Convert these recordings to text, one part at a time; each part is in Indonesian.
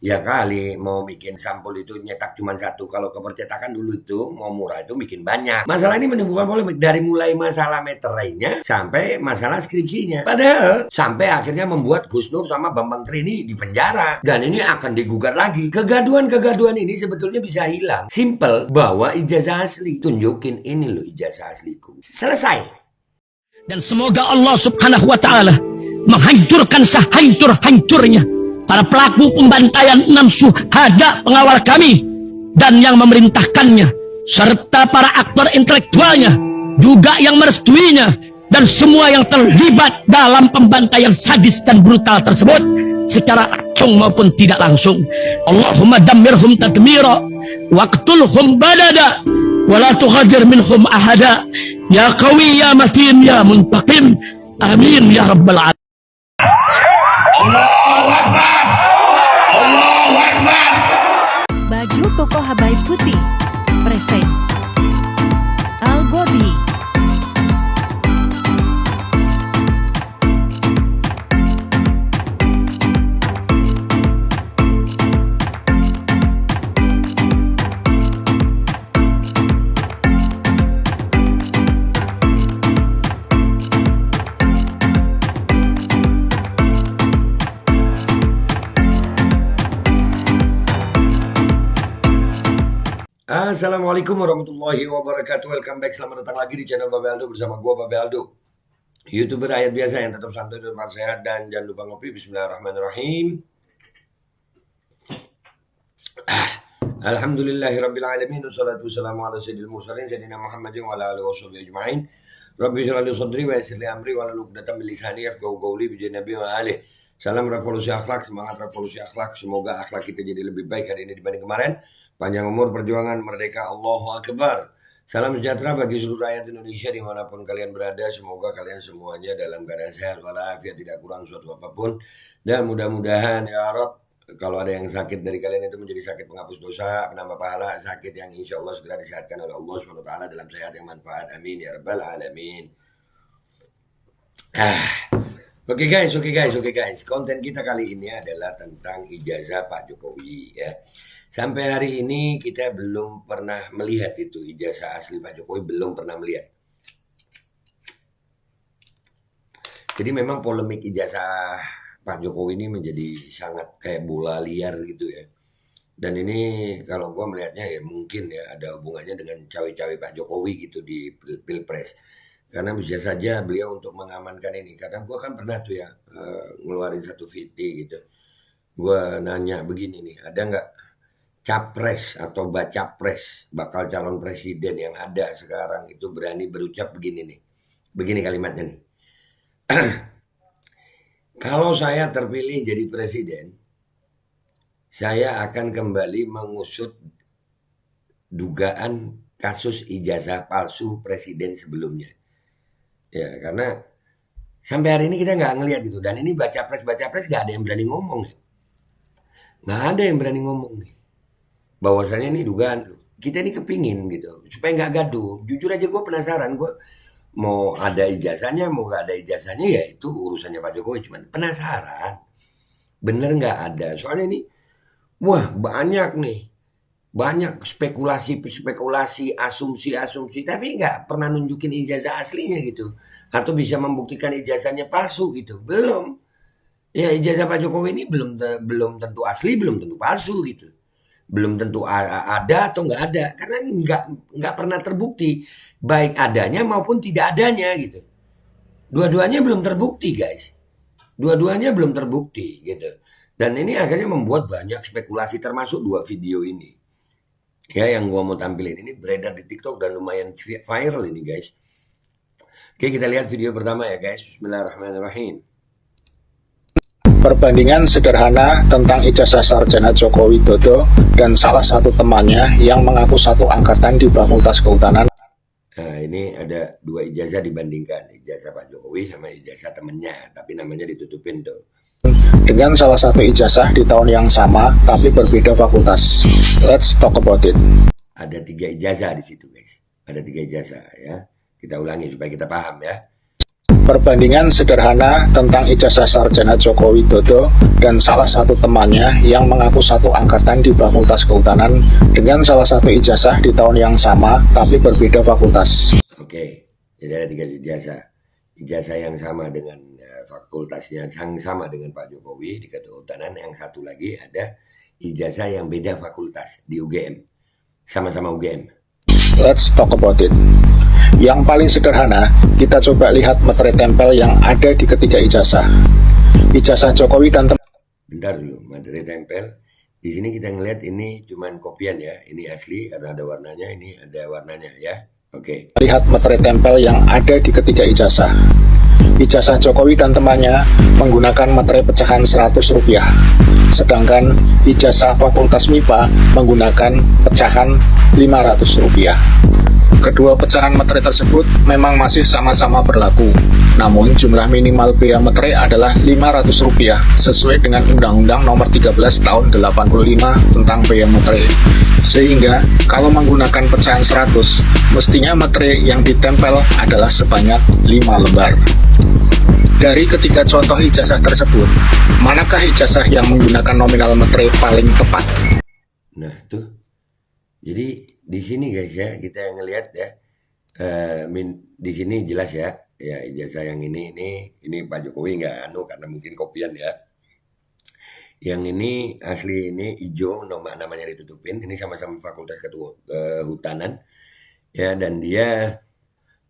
Ya kali mau bikin sampul itu nyetak cuma satu. Kalau kepercetakan dulu itu mau murah itu bikin banyak. Masalah ini menimbulkan polemik dari mulai masalah meterainya sampai masalah skripsinya. Padahal sampai akhirnya membuat Gus Nur sama Bambang Trini di penjara. Dan ini akan digugat lagi. Kegaduhan-kegaduhan ini sebetulnya bisa hilang. Simple, bawa ijazah asli. Tunjukin ini loh ijazah asliku. Selesai. Dan semoga Allah subhanahu wa ta'ala menghancurkan sehancur-hancurnya para pelaku pembantaian 6 syuhada pengawal kami dan yang memerintahkannya, serta para aktor intelektualnya juga yang merestuinya, dan semua yang terlibat dalam pembantaian sadis dan brutal tersebut secara langsung maupun tidak langsung. Allahumma dammirhum tadmira waqtulhum badada wala tughadir minhum ahada ya qawi ya matin ya muntaqim amin ya rabbal alamin. Allahu Akbar. Allahu Akbar. Baju koko Habaib putih present Al Body. Assalamualaikum warahmatullahi wabarakatuh. Welcome back, selamat datang lagi di channel Babe Aldo bersama gua Babe Aldo, YouTuber rakyat biasa yang tetap santai, tetap sehat, dan jangan lupa ngopi. Bismillahirrahmanirrahim. Alhamdulillahirabbil alamin, wassalatu wassalamu ala sayyidil mursalin sayyidina Muhammadin wa ala alihi washabihi ajmain. Rabbi shrah li sadri wa yassir li amri wa hlul 'uqdatam min lisani yafqahu qawli bi nabi wa alihi. Salam revolusi akhlak, semangat revolusi akhlak. Semoga akhlak kita jadi lebih baik hari ini dibanding kemarin. Panjang umur, perjuangan, merdeka, Allahu Akbar. Salam sejahtera bagi seluruh rakyat Indonesia dimanapun kalian berada. Semoga kalian semuanya dalam keadaan sehat walafiat, tidak kurang suatu apapun. Dan mudah-mudahan ya Rabb, kalau ada yang sakit dari kalian itu menjadi sakit penghapus dosa, penambah pahala, sakit yang insya Allah segera disehatkan oleh Allah SWT dalam sehat yang manfaat. Amin ya Rabbal Alamin. Oke guys. Konten kita kali ini adalah tentang ijazah Pak Jokowi ya. Sampai hari ini kita belum pernah melihat itu ijazah asli Pak Jokowi, belum pernah melihat. Jadi memang polemik ijazah Pak Jokowi ini menjadi sangat kayak bola liar gitu ya. Dan ini kalau gue melihatnya ya mungkin ya ada hubungannya dengan cawe-cawe Pak Jokowi gitu di Pilpres. Karena bisa saja beliau untuk mengamankan ini. Karena gue kan pernah tuh ya ngeluarin satu VT gitu. Gue nanya begini nih, ada nggak capres atau baca pres bakal calon presiden yang ada sekarang itu berani berucap begini nih. Begini kalimatnya nih. Kalau saya terpilih jadi presiden, saya akan kembali mengusut dugaan kasus ijazah palsu presiden sebelumnya. Ya, karena sampai hari ini kita nggak ngelihat gitu. Dan ini baca pres nggak ada yang berani ngomong ya. Nggak ada yang berani ngomong nih. Bahwasanya ini dugaan. Kita ini kepingin gitu. Supaya nggak gaduh. Jujur aja gue penasaran. Gue mau ada ijazahnya, mau nggak ada ijazahnya ya itu urusannya Pak Jokowi. Cuman penasaran. Bener nggak ada. Soalnya ini, wah banyak nih. Banyak spekulasi, asumsi, tapi nggak pernah nunjukin ijazah aslinya gitu. Atau bisa membuktikan ijazahnya palsu gitu. Belum. Ya ijazah Pak Jokowi ini belum tentu asli, belum tentu palsu gitu. Belum tentu ada atau nggak ada. Karena nggak pernah terbukti. Baik adanya maupun tidak adanya gitu. Dua-duanya belum terbukti guys. Dua-duanya belum terbukti gitu. Dan ini akhirnya membuat banyak spekulasi termasuk 2 video ini. Ya yang gua mau tampilin ini beredar di TikTok dan lumayan viral ini guys. Oke, kita lihat video pertama ya guys. Bismillahirrahmanirrahim. Perbandingan sederhana tentang ijazah sarjana Joko Widodo dan salah satu temannya yang mengaku satu angkatan di Fakultas Kehutanan. Nah, ini ada 2 ijazah dibandingkan, ijazah Pak Jokowi sama ijazah temennya, tapi namanya ditutupin tuh. Dengan salah satu ijazah di tahun yang sama, tapi berbeda fakultas. Let's talk about it. Ada 3 ijazah di situ guys, ada 3 ijazah ya. Kita ulangi supaya kita paham ya. Perbandingan sederhana tentang ijazah sarjana Joko Widodo dan salah satu temannya yang mengaku satu angkatan di Fakultas Kehutanan dengan salah satu ijazah di tahun yang sama tapi berbeda fakultas. Oke, jadi ada 3 ijazah. Ijazah yang sama dengan fakultasnya, yang sama dengan Pak Jokowi di Kehutanan. Yang satu lagi ada ijazah yang beda fakultas di UGM. Sama-sama UGM. Let's talk about it. Yang paling sederhana, kita coba lihat materai tempel yang ada di ketiga ijazah. Ijazah Jokowi dan Bentar dulu, materai tempel. Di sini kita ngelihat ini cuman kopian ya. Ini asli karena ada warnanya, ini ada warnanya ya. Oke. lihat materai tempel yang ada di ketiga ijazah. Ijazah Jokowi dan temannya menggunakan materai pecahan Rp100, sedangkan ijazah Fakultas MIPA menggunakan pecahan Rp500. Kedua pecahan materai tersebut memang masih sama-sama berlaku, namun jumlah minimal bea materai adalah Rp500 sesuai dengan Undang-Undang Nomor 13 Tahun 85 tentang bea materai. Sehingga kalau menggunakan pecahan 100, mestinya materai yang ditempel adalah sebanyak 5 lembar. Dari ketiga contoh ijazah tersebut, manakah ijazah yang menggunakan nominal materai paling tepat? Nah, tuh. Jadi di sini guys ya, kita ngelihat ya, di sini jelas ya, ya ijazah yang ini Pak Jokowi nggak karena mungkin kopian ya. Yang ini asli ini hijau, namanya ditutupin. Ini sama-sama Fakultas Kehutanan ya, dan dia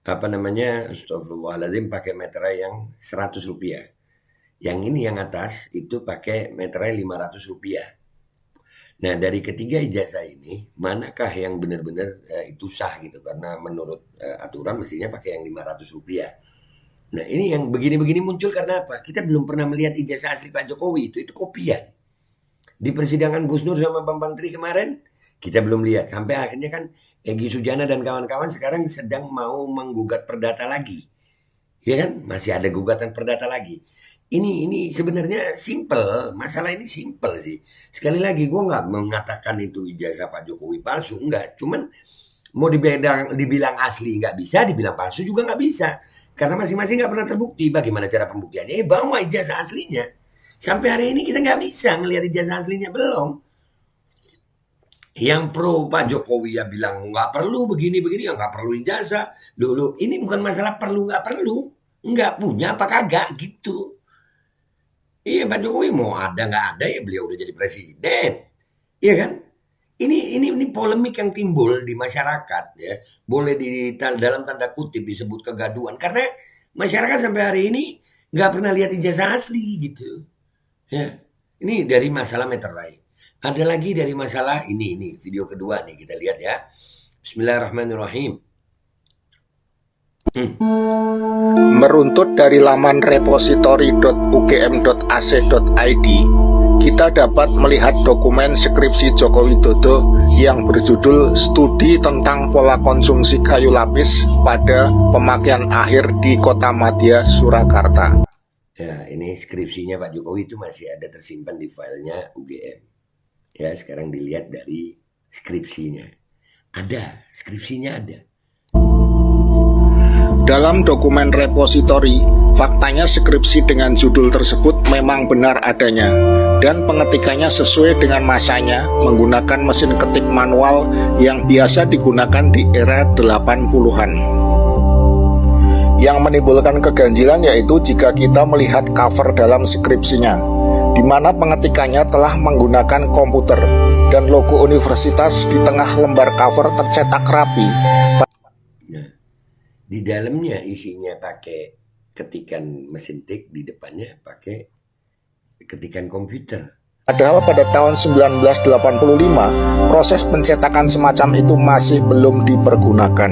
astagfirullahaladzim, pakai meterai yang Rp100. Yang ini yang atas itu pakai meterai Rp500. Nah, dari ketiga ijazah ini, manakah yang benar-benar itu sah gitu? Karena menurut aturan mestinya pakai yang Rp500. Nah, ini yang begini-begini muncul karena apa? Kita belum pernah melihat ijazah asli Pak Jokowi, itu kopian. Di persidangan Gus Nur sama Bambang Tri kemarin, kita belum lihat. Sampai akhirnya kan Egy Sujana dan kawan-kawan sekarang sedang mau menggugat perdata lagi. Ya kan? Masih ada gugatan perdata lagi. Ini sebenarnya simple, masalah ini simple sih. Sekali lagi gue nggak mengatakan itu ijazah Pak Jokowi palsu, enggak. Cuman mau dibilang asli nggak bisa, dibilang palsu juga nggak bisa. Karena masing-masing nggak pernah terbukti. Bagaimana cara pembuktiannya? Bawa ijazah aslinya. Sampai hari ini kita nggak bisa ngelihat ijazah aslinya, belum. Yang pro Pak Jokowi ya bilang nggak perlu begini-begini, ya nggak perlu ijazah. Dulu ini bukan masalah perlu nggak perlu, nggak punya apa kagak gitu. Iya, Pak Jokowi mau ada nggak ada ya beliau udah jadi presiden, iya kan? Ini polemik yang timbul di masyarakat ya, boleh dalam tanda kutip disebut kegaduhan karena masyarakat sampai hari ini nggak pernah lihat ijazah asli gitu, ya. Ini dari masalah meterai. Ada lagi dari masalah ini video kedua nih kita lihat ya. Bismillahirrahmanirrahim. Meruntut dari laman repository.ugm.ac.id, kita dapat melihat dokumen skripsi Joko Widodo yang berjudul Studi tentang Pola Konsumsi Kayu Lapis pada Pemakaian Akhir di Kota Madya, Surakarta. Ya, ini skripsinya Pak Jokowi itu masih ada tersimpan di filenya UGM. Ya, sekarang dilihat dari skripsinya. Ada, skripsinya ada. Dalam dokumen repositori, faktanya skripsi dengan judul tersebut memang benar adanya dan pengetikannya sesuai dengan masanya menggunakan mesin ketik manual yang biasa digunakan di era 80-an. Yang menimbulkan keganjilan yaitu jika kita melihat cover dalam skripsinya, di mana pengetikannya telah menggunakan komputer dan logo universitas di tengah lembar cover tercetak rapi. Di dalamnya isinya pakai ketikan mesin tik, di depannya pakai ketikan komputer. Padahal pada tahun 1985, proses pencetakan semacam itu masih belum dipergunakan.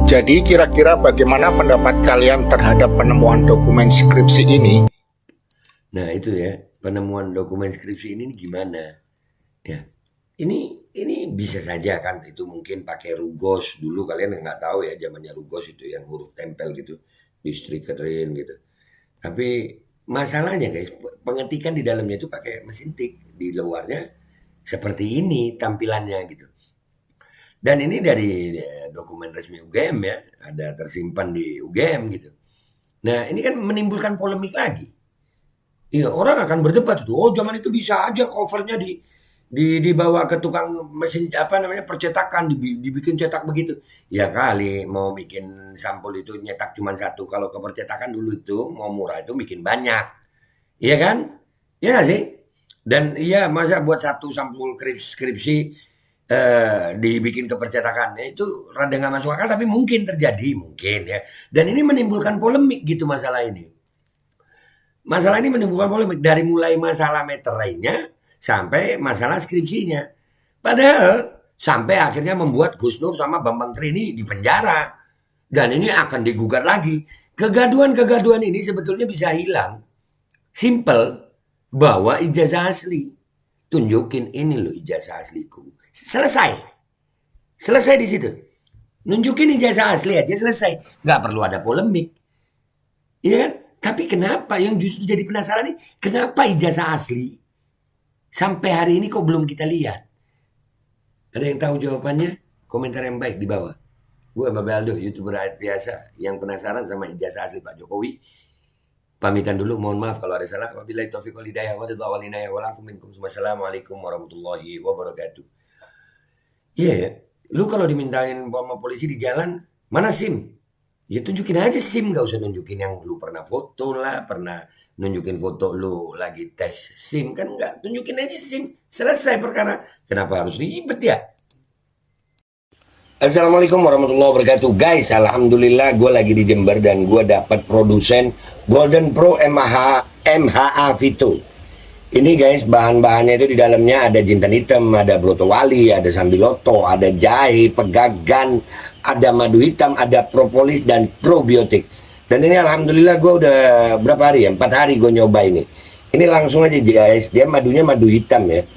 Jadi kira-kira bagaimana pendapat kalian terhadap penemuan dokumen skripsi ini? Nah itu ya, penemuan dokumen skripsi ini gimana? Ya, ini bisa saja kan itu mungkin pakai rugos dulu, kalian nggak tahu ya zamannya rugos itu yang huruf tempel gitu distrikerin gitu. Tapi masalahnya guys, pengetikan di dalamnya itu pakai mesin tik, di luarnya seperti ini tampilannya gitu. Dan ini dari dokumen resmi UGM ya, ada tersimpan di UGM gitu. Nah ini kan menimbulkan polemik lagi. Iya, orang akan berdebat itu. Oh, zaman itu bisa aja covernya dibawa ke tukang mesin apa namanya percetakan, dibikin cetak begitu. Ya kali mau bikin sampul itu nyetak cuma satu. Kalau ke percetakan dulu itu mau murah itu bikin banyak. Iya kan? Iya nggak sih? Dan iya masa buat satu sampul skripsi dibikin ke percetakan. Ya, itu rada nggak masuk akal tapi mungkin terjadi, mungkin ya. Dan ini menimbulkan polemik gitu masalah ini. Masalah ini menimbulkan polemik dari mulai masalah meterainya sampai masalah skripsinya. Padahal sampai akhirnya membuat Gus Nur sama Bambang Trini di penjara. Dan ini akan digugat lagi. Kegaduhan-kegaduhan ini sebetulnya bisa hilang. Simple, bawa ijazah asli. Tunjukin ini loh ijazah asliku. Selesai. Selesai di situ. Nunjukin ijazah asli aja selesai. Nggak perlu ada polemik. Iya kan? Tapi kenapa yang justru jadi penasaran nih, kenapa ijazah asli sampai hari ini kok belum kita lihat? Ada yang tahu jawabannya? Komentar yang baik di bawah. Gue Babe Aldo, YouTuber rakyat biasa yang penasaran sama ijazah asli Pak Jokowi. Pamitan dulu, mohon maaf kalau ada salah. Wabillahi taufiq wal hidayah wa ridwan wal inayah wal afu minkum. Wassalamualaikum warahmatullahi wabarakatuh. Iya ya, lu kalau dimintain sama polisi di jalan, mana SIM? Ya tunjukin aja SIM, gak usah nunjukin yang lu pernah foto lah, pernah nunjukin foto lu lagi tes SIM kan enggak, tunjukin aja SIM, selesai perkara. Kenapa harus ribet ya? Assalamualaikum warahmatullahi wabarakatuh. Guys, alhamdulillah gue lagi di Jember dan gue dapat produsen Golden Pro MHA Vito. Ini guys, bahan-bahannya itu di dalamnya ada jintan hitam, ada broto wali, ada sambiloto, ada jahe, pegagan, ada madu hitam, ada propolis dan probiotik. Dan ini alhamdulillah gue udah berapa hari ya? 4 hari gue nyoba ini. Ini langsung aja guys, dia madunya madu hitam ya.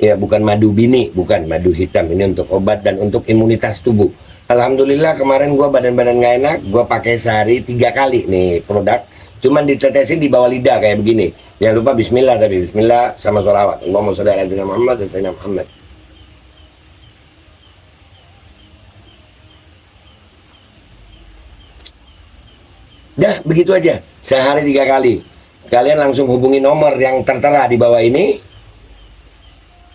Ya bukan madu bini, bukan madu hitam. Ini untuk obat dan untuk imunitas tubuh. Alhamdulillah kemarin gue badan-badan gak enak, gue pakai sehari 3 kali nih produk. Cuman ditetesin di bawah lidah kayak begini. Jangan lupa bismillah, tapi bismillah sama sholawat. Allahumma sholli ala sayyidina Muhammad dan sayyidina Muhammad. Dah begitu aja, sehari 3 kali. Kalian langsung hubungi nomor yang tertera di bawah ini.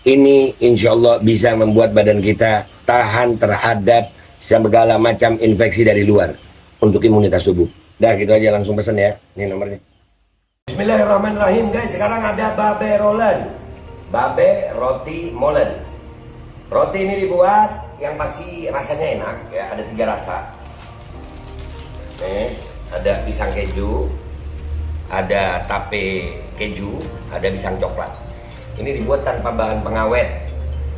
Ini insya Allah bisa membuat badan kita tahan terhadap segala macam infeksi dari luar untuk imunitas tubuh. Dah gitu aja, langsung pesan ya. Ini nomornya. Bismillahirrahmanirrahim guys. Sekarang ada Babe Rolen, Babe roti molen. Roti ini dibuat yang pasti rasanya enak ya. Ada 3 rasa. Nih, ada pisang keju, ada tape keju, ada pisang coklat. Ini dibuat tanpa bahan pengawet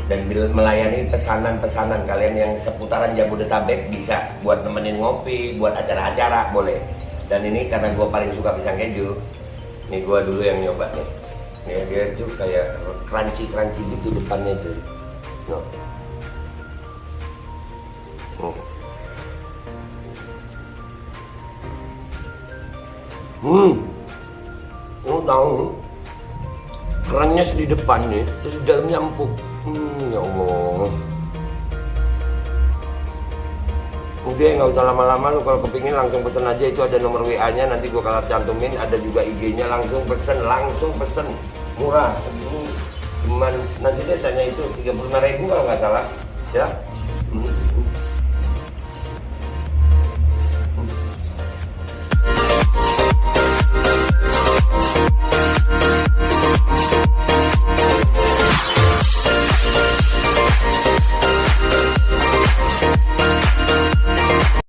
dan melayani pesanan-pesanan kalian yang seputaran Jabodetabek, bisa buat nemenin ngopi, buat acara-acara boleh. Dan ini karena gue paling suka pisang keju, ini gue dulu yang nyoba nih. Nih dia tuh kayak crunchy gitu depannya tuh. Lo tahu kerennya di depannya, terus di dalamnya empuk. Ya Allah. Udah nggak usah lama-lama, lu kalau kepingin langsung pesen aja, itu ada nomor WA-nya, nanti gua kalau cantumin, ada juga IG-nya, langsung pesen, murah. Segini cuman nanti dia tanya itu 35.000 kalau nggak salah, ya.